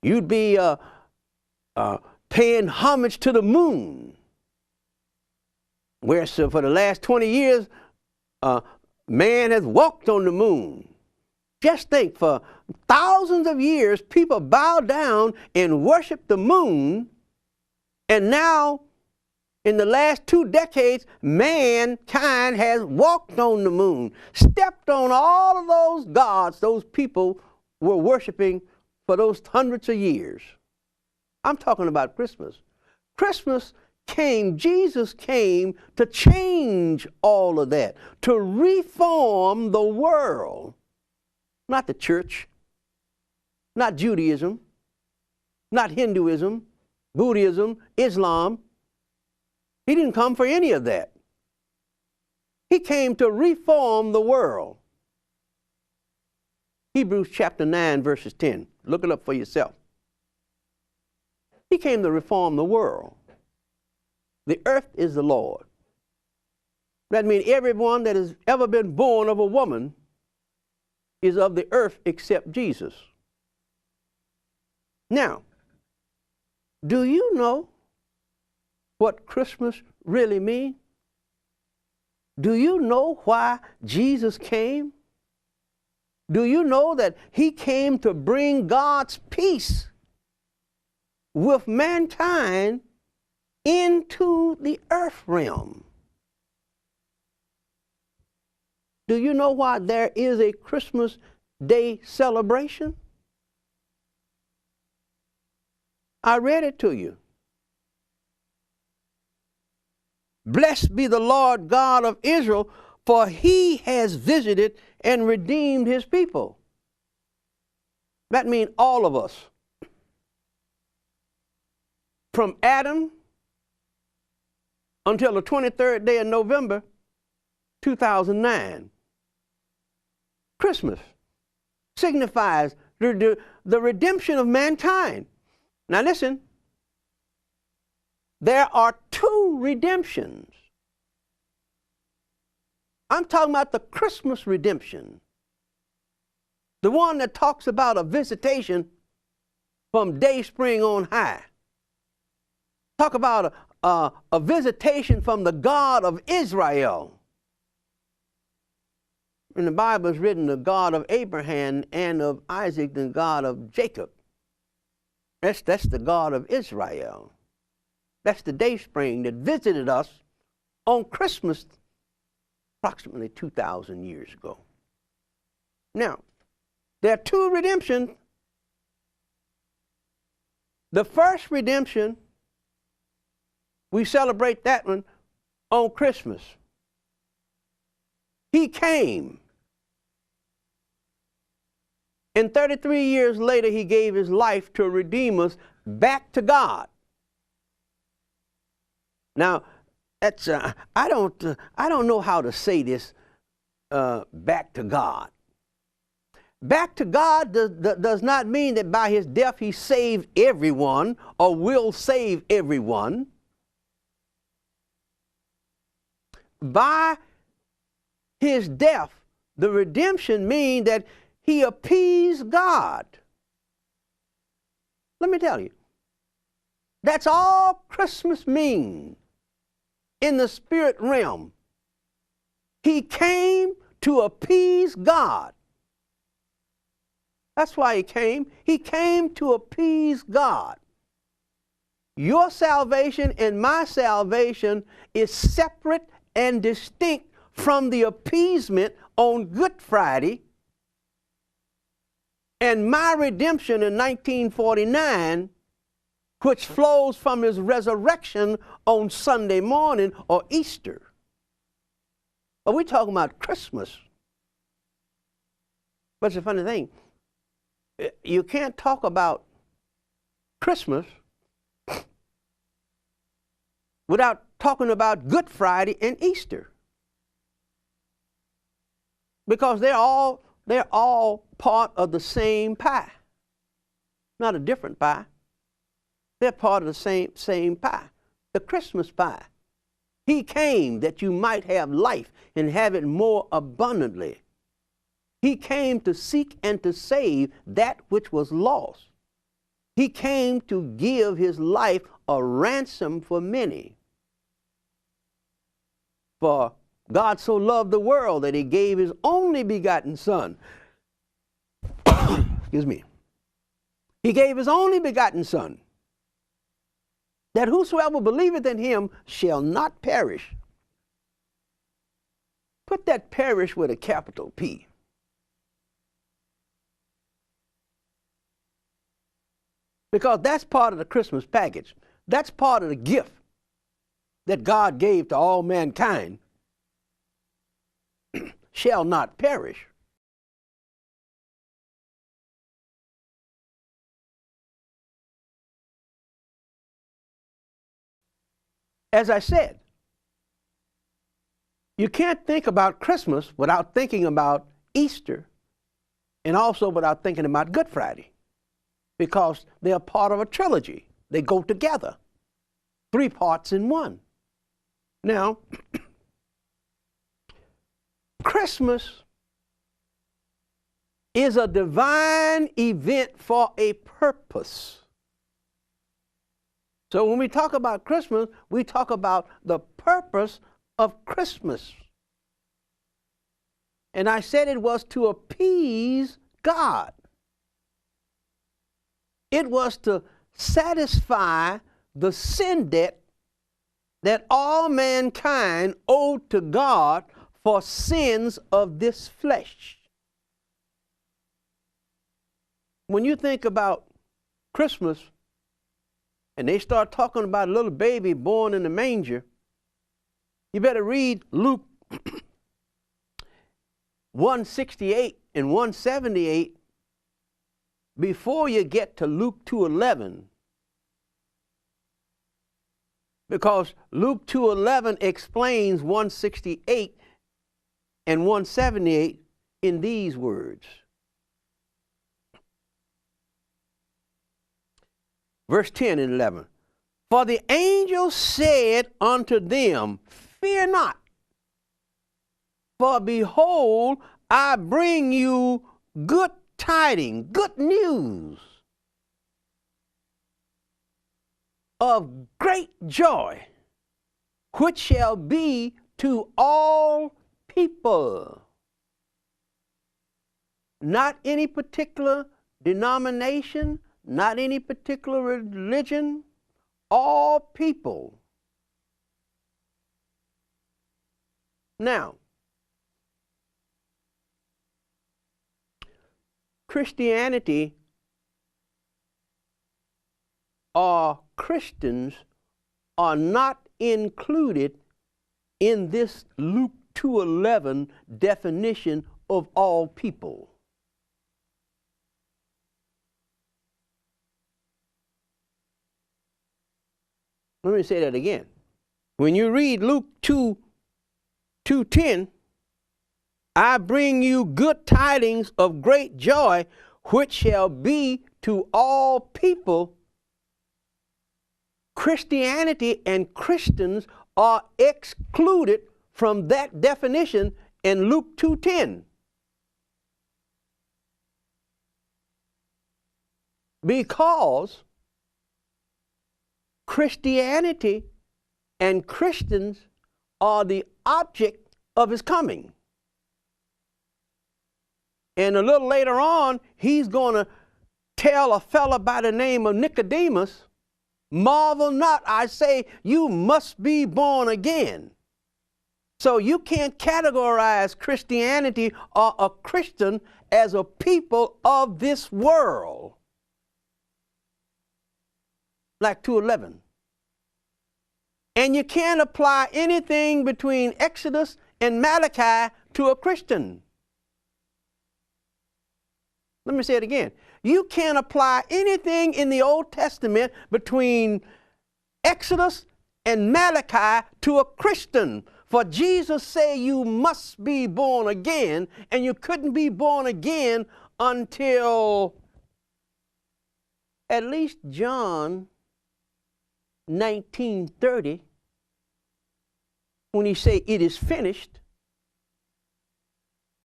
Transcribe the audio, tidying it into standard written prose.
You'd be paying homage to the moon. Where so for the last 20 years, man has walked on the moon. Just think, for thousands of years, people bow down and worship the moon, and now, in the last 2 decades, mankind has walked on the moon, stepped on all of those gods those people were worshiping for those hundreds of years. I'm talking about Christmas. Christmas came, Jesus came to change all of that, to reform the world. Not the church, not Judaism, not Hinduism, Buddhism, Islam. He didn't come for any of that. He came to reform the world. Hebrews chapter 9, verses 10. Look it up for yourself. He came to reform the world. The earth is the Lord. That means everyone that has ever been born of a woman is of the earth except Jesus. Now, do you know what Christmas really means? Do you know why Jesus came? Do you know that he came to bring God's peace with mankind into the earth realm? Do you know why there is a Christmas Day celebration? I read it to you. Blessed be the Lord God of Israel, for he has visited and redeemed his people. That means all of us. From Adam until the 23rd day of November, 2009. Christmas signifies the redemption of mankind. Now listen, there are 2 redemptions. I'm talking about the Christmas redemption. The one that talks about a visitation from day spring on high. Talk about a visitation from the God of Israel. In the Bible is written the God of Abraham and of Isaac, the God of Jacob. That's the God of Israel. That's the day spring that visited us on Christmas approximately 2,000 years ago. Now, there are 2 redemptions. The first redemption, we celebrate that one on Christmas. He came. And 33 years later, he gave his life to redeem us back to God. Now, that's I don't know how to say this. Back to God. Back to God does not mean that by his death he saved everyone or will save everyone. By his death, the redemption means that he appeased God. Let me tell you, that's all Christmas means in the spirit realm. He came to appease God. That's why he came. He came to appease God. Your salvation and my salvation is separate and distinct from the appeasement on Good Friday and my redemption in 1949, which flows from his resurrection on Sunday morning or Easter. But we're talking about Christmas. But it's a funny thing. You can't talk about Christmas without talking about Good Friday and Easter. Because they're all part of the same pie. Not a different pie. They're part of the same pie. The Christmas pie. He came that you might have life and have it more abundantly. He came to seek and to save that which was lost. He came to give his life a ransom for many. For God so loved the world that he gave his only begotten Son. Excuse me. He gave his only begotten Son, that whosoever believeth in him shall not perish. Put that perish with a capital P. Because that's part of the Christmas package. That's part of the gift that God gave to all mankind. Shall not perish. As I said, you can't think about Christmas without thinking about Easter, and also without thinking about Good Friday, because they are part of a trilogy. They go together. 3 parts in one. Now, Christmas is a divine event for a purpose. So when we talk about Christmas, we talk about the purpose of Christmas. And I said it was to appease God. It was to satisfy the sin debt that all mankind owed to God for sins of this flesh. When you think about Christmas, and they start talking about a little baby born in the manger, you better read Luke 168 and 178 before you get to Luke 2:11. Because Luke 2:11 explains 168 and 178 in these words. Verse 10 and 11. For the angel said unto them, fear not, for behold, I bring you good tidings, good news of great joy, which shall be to all people. Not any particular denomination, not any particular religion, all people. Now, Christianity or Christians are not included in this Luke 2:11 definition of all people. Let me say that again. When you read Luke 2:10, I bring you good tidings of great joy, which shall be to all people. Christianity and Christians are excluded from that definition in Luke 2:10. Because Christianity and Christians are the object of his coming. And a little later on, he's going to tell a fella by the name of Nicodemus, marvel not, I say, you must be born again. So you can't categorize Christianity or a Christian as a people of this world. Like 2:11. And you can't apply anything between Exodus and Malachi to a Christian. Let me say it again. You can't apply anything in the Old Testament between Exodus and Malachi to a Christian. For Jesus said you must be born again, and you couldn't be born again until at least John 19:30, when he say it is finished.